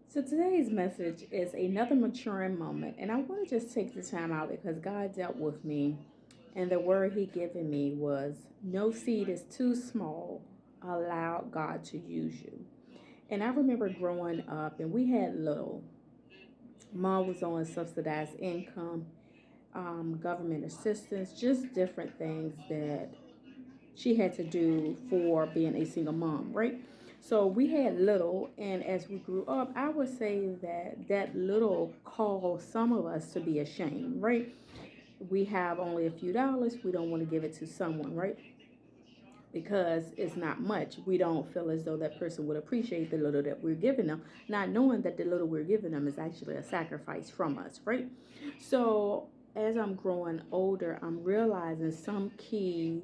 So today's message is another maturing moment, and I want to just take the time out because God dealt with me, and the word He given me was, "No seed is too small. Allow God to use you." And I remember growing up, and we had little. Mom was on subsidized income, government assistance, just different things that she had to do for being a single mom, right? So we had little, and as we grew up, I would say that that little caused some of us to be ashamed, right? We have only a few dollars, we don't want to give it to someone, right? Because it's not much. We don't feel as though that person would appreciate the little that we're giving them, not knowing that the little we're giving them is actually a sacrifice from us, right? So as I'm growing older, I'm realizing some key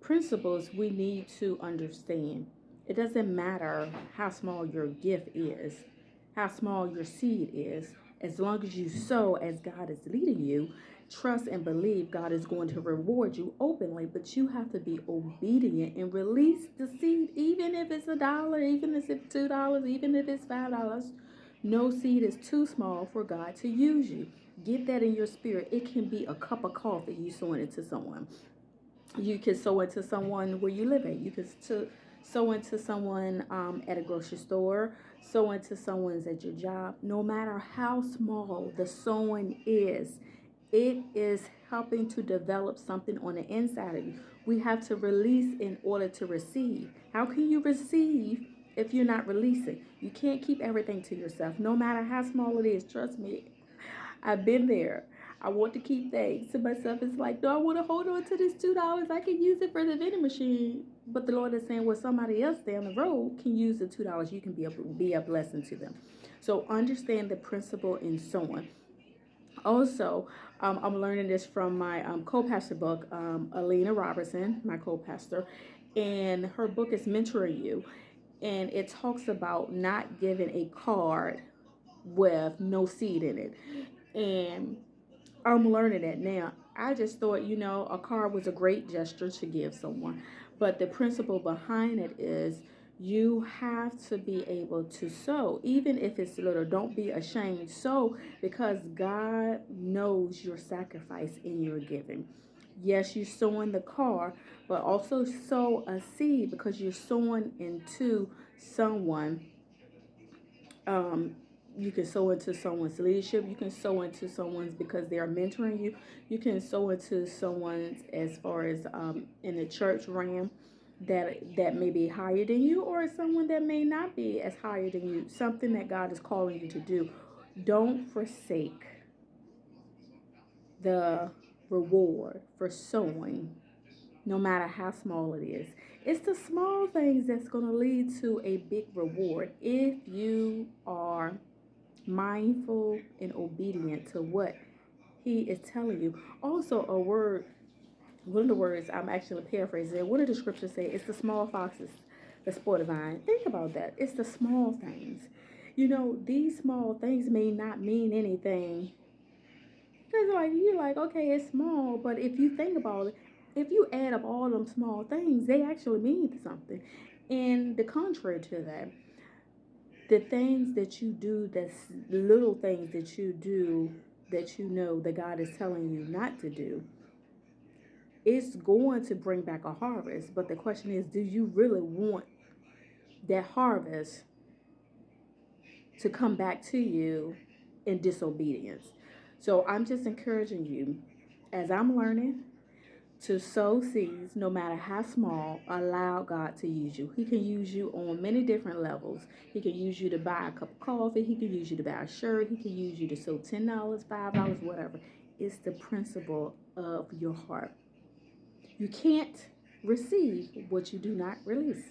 principles we need to understand. It doesn't matter how small your gift is, how small your seed is, as long as you sow as God is leading you, trust and believe God is going to reward you openly, but you have to be obedient and release the seed, even if it's $1, even if it's $2, even if it's $5. No seed is too small for God to use you. Get that in your spirit. It can be a cup of coffee you sowing it to someone. You can sow into someone where you live at. You can sow into someone at a grocery store, sow into someone's at your job. No matter how small the sowing is, it is helping to develop something on the inside of you. We have to release in order to receive. How can you receive if you're not releasing? You can't keep everything to yourself, no matter how small it is. Trust me, I've been there. I want to keep things to myself. It's like, no, I want to hold on to this $2. I can use it for the vending machine. But the Lord is saying, well, somebody else down the road can use the $2. You can be a blessing to them. So understand the principle in sowing. Also, I'm learning this from my co-pastor book, Alina Robertson, my co-pastor, and her book is Mentoring You, and it talks about not giving a card with no seed in it. And I'm learning that now. I just thought, a card was a great gesture to give someone. But the principle behind it is you have to be able to sow, even if it's little. Don't be ashamed. Sow because God knows your sacrifice in your giving. Yes, you're sowing the car, but also sow a seed because you're sowing into someone. Um, you can sow into someone's leadership. You can sow into someone's because they are mentoring you. You can sow into someone's as far as in the church realm that may be higher than you, or someone that may not be as higher than you. Something that God is calling you to do. Don't forsake the reward for sowing, no matter how small it is. It's the small things that's going to lead to a big reward if you are mindful and obedient to what He is telling you. Also, one of the words I'm actually paraphrasing, one of the scriptures say, it's the small foxes that spoil the vine. Think about that. It's the small things. These small things may not mean anything. Because you're like, okay, it's small, but if you think about it, if you add up all them small things, they actually mean something. And the contrary to that, the things that you do, that's little things that you do that you know that God is telling you not to do, it's going to bring back a harvest. But the question is, do you really want that harvest to come back to you in disobedience? So I'm just encouraging you, as I'm learning, to sow seeds, no matter how small. Allow God to use you. He can use you on many different levels. He can use you to buy a cup of coffee. He can use you to buy a shirt. He can use you to sow $10, $5, whatever. It's the principle of your heart. You can't receive what you do not release.